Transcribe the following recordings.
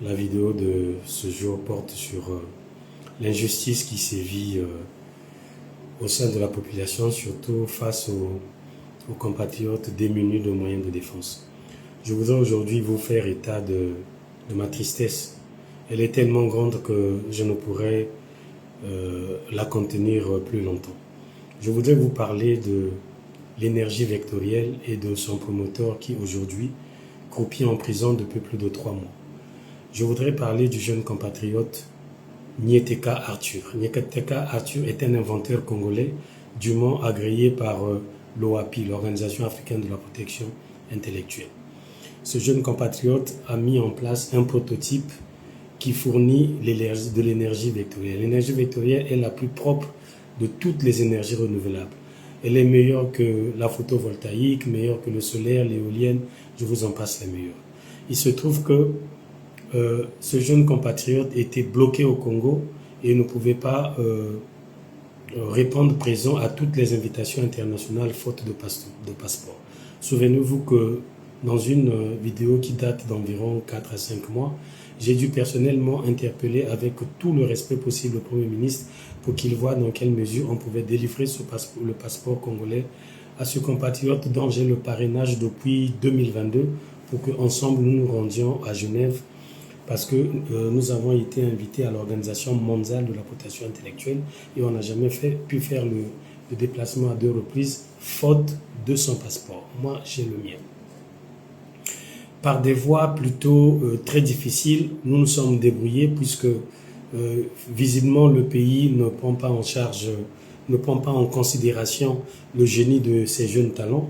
La vidéo de ce jour porte sur l'injustice qui sévit au sein de la population, surtout face aux compatriotes démunis de moyens de défense. Je voudrais aujourd'hui vous faire état de ma tristesse. Elle est tellement grande que je ne pourrais la contenir plus longtemps. Je voudrais vous parler de l'énergie vectorielle et de son promoteur qui aujourd'hui croupit en prison depuis plus de 3 mois. Je voudrais parler du jeune compatriote Nyeteka Arthur. Nyeteka Arthur est un inventeur congolais dûment agréé par l'OAPI, l'Organisation africaine de la protection intellectuelle. Ce jeune compatriote a mis en place un prototype qui fournit de l'énergie vectorielle. L'énergie vectorielle est la plus propre de toutes les énergies renouvelables. Elle est meilleure que la photovoltaïque, meilleure que le solaire, l'éolienne, je vous en passe les meilleurs. Il se trouve que ce jeune compatriote était bloqué au Congo et ne pouvait pas répondre présent à toutes les invitations internationales faute de passeport. Souvenez-vous que dans une vidéo qui date d'environ 4 à 5 mois, j'ai dû personnellement interpeller avec tout le respect possible le Premier ministre pour qu'il voie dans quelle mesure on pouvait délivrer le passeport congolais à ce compatriote dont j'ai le parrainage depuis 2022 pour qu'ensemble nous nous rendions à Genève parce que nous avons été invités à l'Organisation mondiale de la protection intellectuelle et on n'a jamais pu faire le déplacement à 2 reprises faute de son passeport. Moi, j'ai le mien. Par des voies plutôt très difficiles, nous nous sommes débrouillés puisque visiblement le pays ne prend pas en charge, ne prend pas en considération le génie de ces jeunes talents.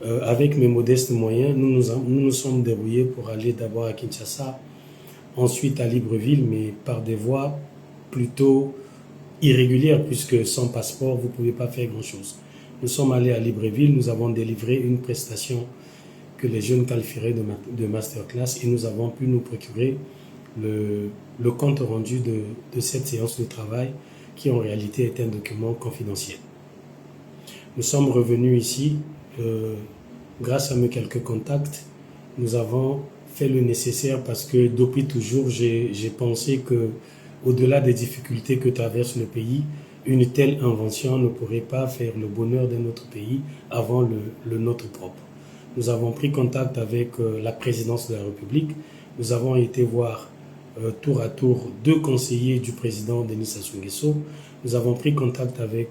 Avec mes modestes moyens, nous nous sommes débrouillés pour aller d'abord à Kinshasa, ensuite à Libreville, mais par des voies plutôt irrégulières puisque sans passeport, vous ne pouvez pas faire grand-chose. Nous sommes allés à Libreville, nous avons délivré une prestation que les jeunes qualifieraient de masterclass et nous avons pu nous procurer le compte rendu de cette séance de travail qui en réalité est un document confidentiel. Nous sommes revenus ici, grâce à mes quelques contacts, nous avons fait le nécessaire parce que depuis toujours j'ai pensé que au-delà des difficultés que traverse le pays, une telle invention ne pourrait pas faire le bonheur de notre pays avant le nôtre propre. Nous avons pris contact avec la présidence de la République. Nous avons été voir tour à tour 2 conseillers du président Denis Sassou Nguesso. Nous avons pris contact avec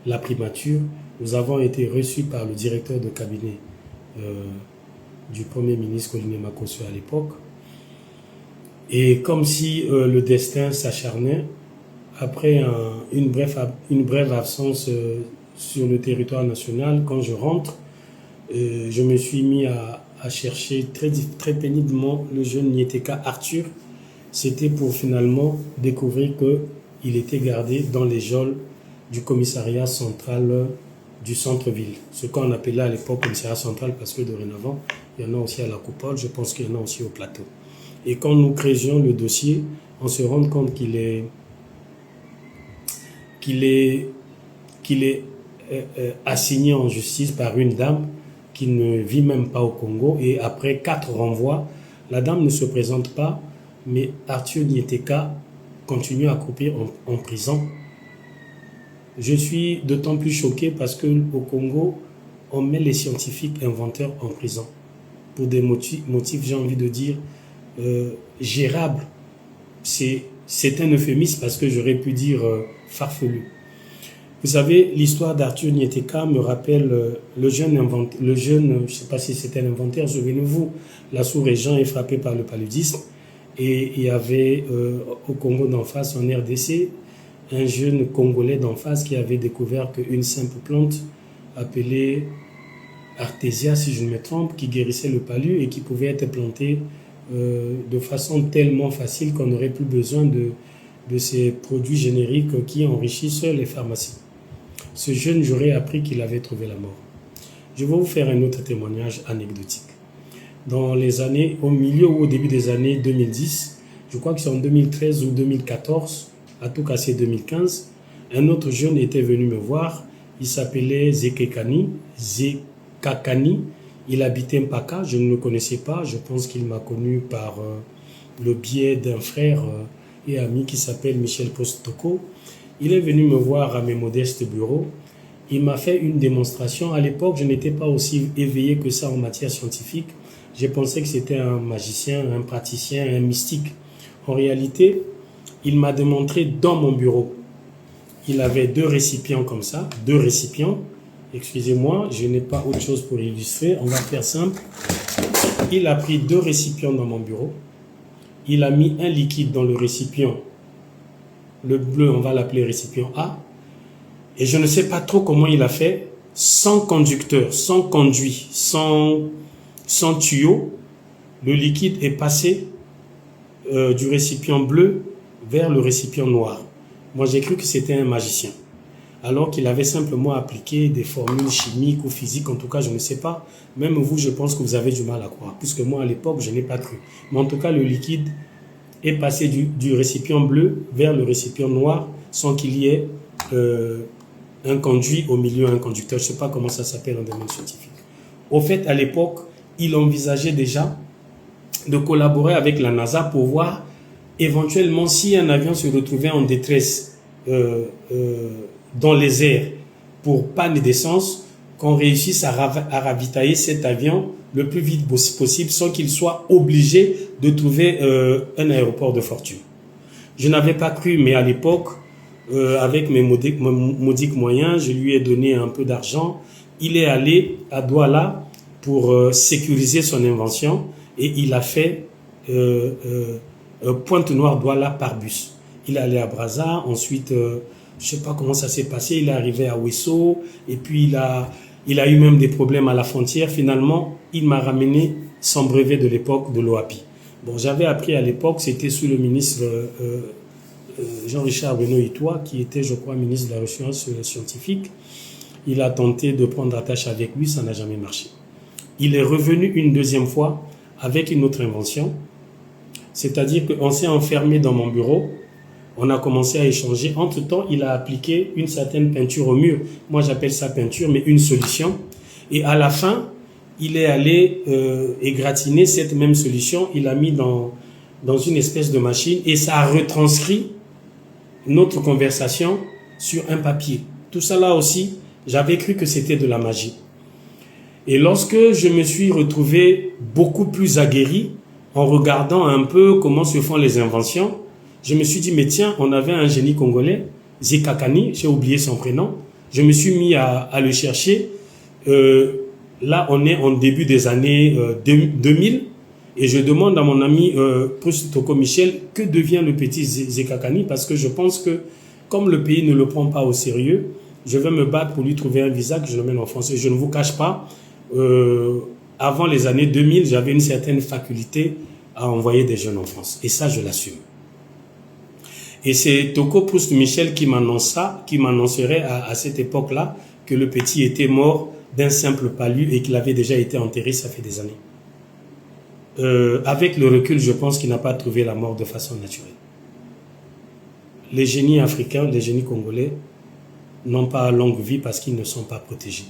la primature. Nous avons été reçus par le directeur de cabinet du Premier ministre Colin Makosso à l'époque. Et comme si le destin s'acharnait, après une brève absence sur le territoire national, quand je rentre, je me suis mis à chercher très péniblement le jeune Nyeteka Arthur. C'était pour finalement découvrir qu'il était gardé dans les geôles du commissariat central du centre-ville. Ce qu'on appelait à l'époque commissariat central parce que dorénavant, il y en a aussi à la Coupole, je pense qu'il y en a aussi au plateau. Et quand nous créions le dossier, on se rend compte qu'il est assigné en justice par une dame qui ne vit même pas au Congo et après 4 renvois, la dame ne se présente pas, mais Arthur Nyeteka continue à croupir en prison. Je suis d'autant plus choqué parce qu'au Congo, on met les scientifiques inventeurs en prison pour des motifs j'ai envie de dire, gérables. C'est un euphémisme parce que j'aurais pu dire farfelu. Vous savez, l'histoire d'Arthur Nyeteka me rappelle le jeune, je ne sais pas si c'était un inventaire, souvenez-vous, la sous-région est frappée par le paludisme et il y avait au Congo d'en face, en RDC, un jeune Congolais d'en face qui avait découvert qu'une simple plante appelée Artésia, si je ne me trompe, qui guérissait le palu et qui pouvait être plantée de façon tellement facile qu'on n'aurait plus besoin de ces produits génériques qui enrichissent les pharmacies. Ce jeune, j'aurais appris qu'il avait trouvé la mort. Je vais vous faire un autre témoignage anecdotique. Dans les années, au milieu ou au début des années 2010, je crois que c'est en 2013 ou 2014, à tout casser 2015, un autre jeune était venu me voir. Il s'appelait Zekakani. Il habitait Mpaka, je ne le connaissais pas. Je pense qu'il m'a connu par le biais d'un frère et ami qui s'appelle Michel Post-Toko. Il est venu me voir à mes modestes bureaux. Il m'a fait une démonstration. À l'époque, je n'étais pas aussi éveillé que ça en matière scientifique. Je pensais que c'était un magicien, un praticien, un mystique. En réalité, il m'a démontré dans mon bureau. Il avait 2 récipients comme ça, 2 récipients. Excusez-moi, je n'ai pas autre chose pour illustrer. On va faire simple. Il a pris 2 récipients dans mon bureau. Il a mis un liquide dans le récipient. Le bleu, on va l'appeler récipient A. Et je ne sais pas trop comment il a fait, sans conducteur, sans conduit, sans tuyau. Le liquide est passé du récipient bleu vers le récipient noir. Moi, j'ai cru que c'était un magicien, alors qu'il avait simplement appliqué des formules chimiques ou physiques, en tout cas, je ne sais pas. Même vous, je pense que vous avez du mal à croire, puisque moi, à l'époque, je n'ai pas cru. Mais en tout cas, le liquide est passé du récipient bleu vers le récipient noir, sans qu'il y ait un conduit au milieu, un conducteur. Je ne sais pas comment ça s'appelle en domaine scientifique. Au fait, à l'époque, il envisageait déjà de collaborer avec la NASA pour voir éventuellement si un avion se retrouvait en détresse dans les airs pour panne d'essence, qu'on réussisse à ravitailler cet avion le plus vite possible sans qu'il soit obligé de trouver un aéroport de fortune. Je n'avais pas cru, mais à l'époque, avec mes modiques moyens, je lui ai donné un peu d'argent. Il est allé à Douala pour sécuriser son invention et il a fait Pointe-Noire Douala par bus. Il est allé à Brazza, ensuite, je ne sais pas comment ça s'est passé, il est arrivé à Ouesso, et puis il a eu même des problèmes à la frontière. Finalement, il m'a ramené son brevet de l'époque de l'OAPI. Bon, j'avais appris à l'époque, c'était sous le ministre Jean-Richard Benoît, qui était, je crois, ministre de la Recherche scientifique. Il a tenté de prendre attache avec lui, ça n'a jamais marché. Il est revenu une deuxième fois avec une autre invention. C'est-à-dire qu'on s'est enfermé dans mon bureau, on a commencé à échanger. Entre-temps, il a appliqué une certaine peinture au mur. Moi, j'appelle ça peinture, mais une solution. Et à la fin, il est allé égratigner cette même solution. Il l'a mis dans une espèce de machine et ça a retranscrit notre conversation sur un papier. Tout ça là aussi, j'avais cru que c'était de la magie. Et lorsque je me suis retrouvé beaucoup plus aguerri, en regardant un peu comment se font les inventions, je me suis dit, mais tiens, on avait un génie congolais, Zekakani, j'ai oublié son prénom, je me suis mis à le chercher. Là, on est en début des années 2000, et je demande à mon ami Post-Toko Michel, que devient le petit Zekakani, parce que je pense que, comme le pays ne le prend pas au sérieux, je vais me battre pour lui trouver un visa que je l'emmène en France. Et je ne vous cache pas, avant les années 2000, j'avais une certaine faculté à envoyer des jeunes en France. Et ça, je l'assume. Et c'est Toko Post Michel qui m'annoncerait à cette époque-là que le petit était mort d'un simple palu et qu'il avait déjà été enterré, ça fait des années. Avec le recul, je pense qu'il n'a pas trouvé la mort de façon naturelle. Les génies africains, les génies congolais n'ont pas longue vie parce qu'ils ne sont pas protégés.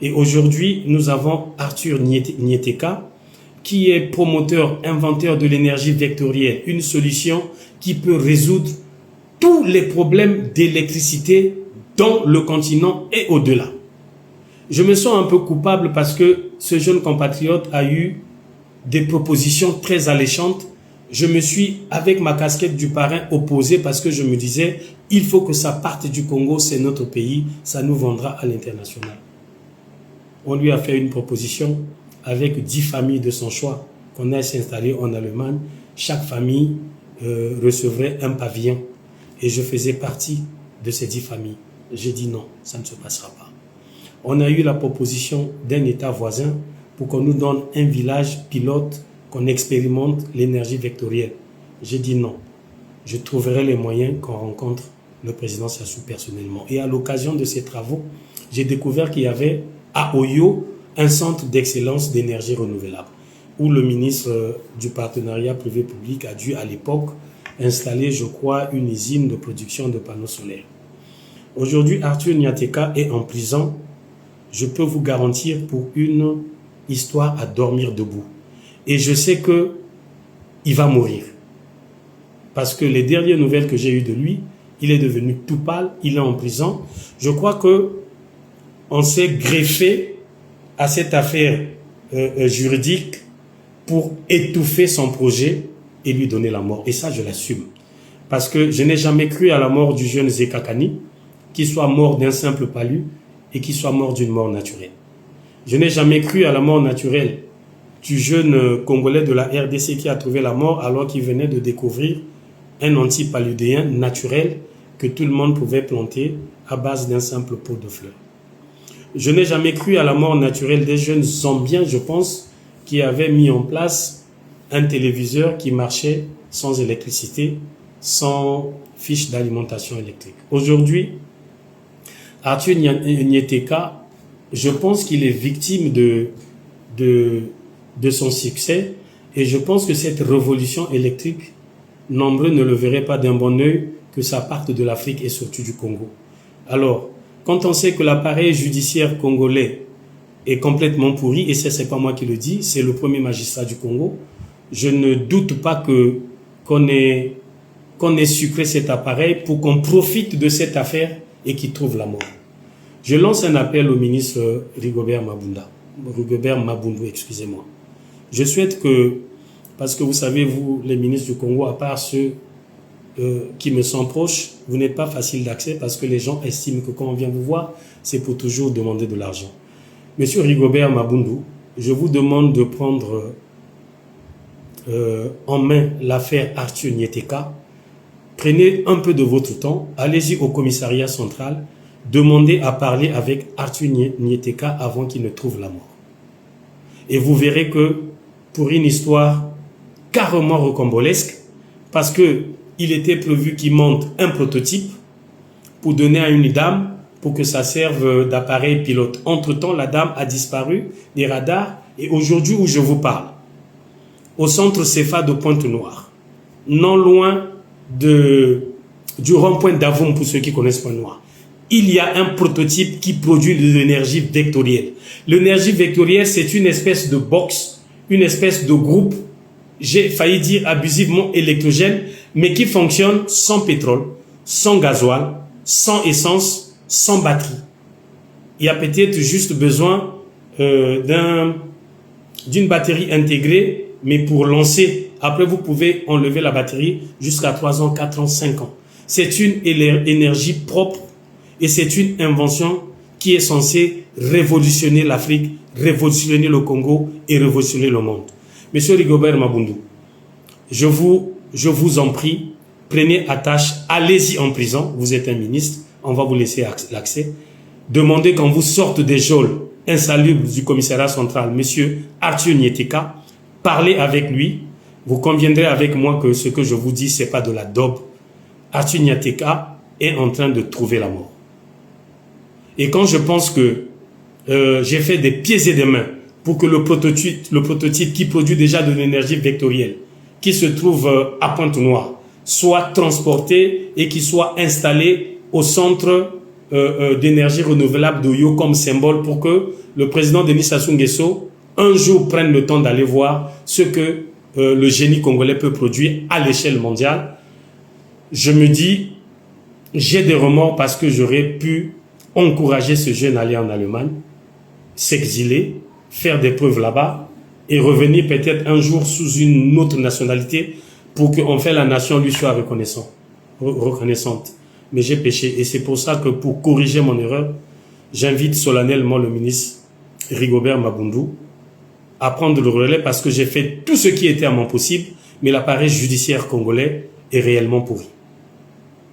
Et aujourd'hui, nous avons Arthur Nieteka, qui est promoteur, inventeur de l'énergie vectorielle, une solution qui peut résoudre tous les problèmes d'électricité dans le continent et au-delà. Je me sens un peu coupable parce que ce jeune compatriote a eu des propositions très alléchantes. Je me suis, avec ma casquette du parrain, opposé parce que je me disais, il faut que ça parte du Congo, c'est notre pays, ça nous vendra à l'international. On lui a fait une proposition avec 10 familles de son choix qu'on a s'installer en Allemagne. Chaque famille recevrait un pavillon et je faisais partie de ces 10 familles. J'ai dit non, ça ne se passera pas. On a eu la proposition d'un État voisin pour qu'on nous donne un village pilote, qu'on expérimente l'énergie vectorielle. J'ai dit non, je trouverai les moyens qu'on rencontre le président Sassou personnellement. Et à l'occasion de ces travaux, j'ai découvert qu'il y avait à Oyo un centre d'excellence d'énergie renouvelable où le ministre du partenariat privé-public a dû à l'époque installer, je crois, une usine de production de panneaux solaires. Aujourd'hui, Arthur Nieteka est en prison. Je peux vous garantir pour une histoire à dormir debout. Et je sais que il va mourir. Parce que les dernières nouvelles que j'ai eues de lui, il est devenu tout pâle, il est en prison. Je crois qu'on s'est greffé à cette affaire juridique pour étouffer son projet et lui donner la mort. Et ça, je l'assume. Parce que je n'ai jamais cru à la mort du jeune Zekakani, qu'il soit mort d'un simple palu et qu'il soit mort d'une mort naturelle. Je n'ai jamais cru à la mort naturelle du jeune Congolais de la RDC qui a trouvé la mort alors qu'il venait de découvrir un antipaludéen naturel que tout le monde pouvait planter à base d'un simple pot de fleurs. Je n'ai jamais cru à la mort naturelle des jeunes Zambiens, je pense, qui avaient mis en place un téléviseur qui marchait sans électricité, sans fiche d'alimentation électrique. Aujourd'hui, Arthur Nyeteka, je pense qu'il est victime de son succès et je pense que cette révolution électrique, nombreux ne le verraient pas d'un bon œil que ça parte de l'Afrique et surtout du Congo. Alors, quand on sait que l'appareil judiciaire congolais est complètement pourri, et c'est pas moi qui le dis, c'est le premier magistrat du Congo, je ne doute pas qu'on ait sucré cet appareil pour qu'on profite de cette affaire et qu'il trouve la mort. Je lance un appel au ministre Rigobert Mabundu, excusez-moi. Je souhaite que, parce que vous savez, vous, les ministres du Congo, à part ceux qui me sont proches, vous n'êtes pas facile d'accès parce que les gens estiment que quand on vient vous voir, c'est pour toujours demander de l'argent. Monsieur Rigobert Mabundu, je vous demande de prendre en main l'affaire Arthur Nyeteka. Prenez un peu de votre temps, allez-y au commissariat central, demandez à parler avec Arthur Nyeteka avant qu'il ne trouve la mort. Et vous verrez que pour une histoire carrément rocambolesque, parce que il était prévu qu'il monte un prototype pour donner à une dame pour que ça serve d'appareil pilote. Entre-temps, la dame a disparu des radars et aujourd'hui où je vous parle, au centre CFA de Pointe-Noire, non loin du rond-point d'Avoum pour ceux qui connaissent Pointe-Noire, il y a un prototype qui produit de l'énergie vectorielle. L'énergie vectorielle, c'est une espèce de box, une espèce de groupe, j'ai failli dire abusivement électrogène, mais qui fonctionne sans pétrole, sans gasoil, sans essence, sans batterie. Il y a peut-être juste besoin d'une batterie intégrée, mais pour lancer, après vous pouvez enlever la batterie jusqu'à 3 ans, 4 ans, 5 ans. C'est une énergie propre et c'est une invention qui est censée révolutionner l'Afrique, révolutionner le Congo et révolutionner le monde. Monsieur Rigobert Mabundu, je vous en prie, prenez attache, allez-y en prison, vous êtes un ministre, on va vous laisser l'accès. Demandez qu'on vous sorte des geôles insalubres du commissariat central, monsieur Arthur Nyeteka, parlez avec lui, vous conviendrez avec moi que ce que je vous dis, ce n'est pas de la daube. Arthur Nyeteka est en train de trouver la mort. Et quand je pense que j'ai fait des pieds et des mains pour que le prototype qui produit déjà de l'énergie vectorielle, qui se trouve à Pointe-Noire, soit transporté et qui soit installé au centre d'énergie renouvelable d'Oyo comme symbole pour que le président Denis Sassou Nguesso un jour prenne le temps d'aller voir ce que le génie congolais peut produire à l'échelle mondiale. Je me dis, j'ai des remords parce que j'aurais pu encourager ce jeune à aller en Allemagne, s'exiler, faire des preuves là-bas et revenir peut-être un jour sous une autre nationalité pour qu'en fait la nation lui soit reconnaissante. Mais j'ai péché et c'est pour ça que pour corriger mon erreur, j'invite solennellement le ministre Rigobert Mabundu à prendre le relais parce que j'ai fait tout ce qui était à mon possible, mais l'appareil judiciaire congolais est réellement pourri.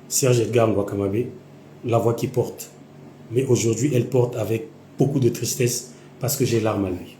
Serge Edgar Ngouakamabe, la voix qui porte. Mais aujourd'hui, elle porte avec beaucoup de tristesse parce que j'ai larmes à l'œil.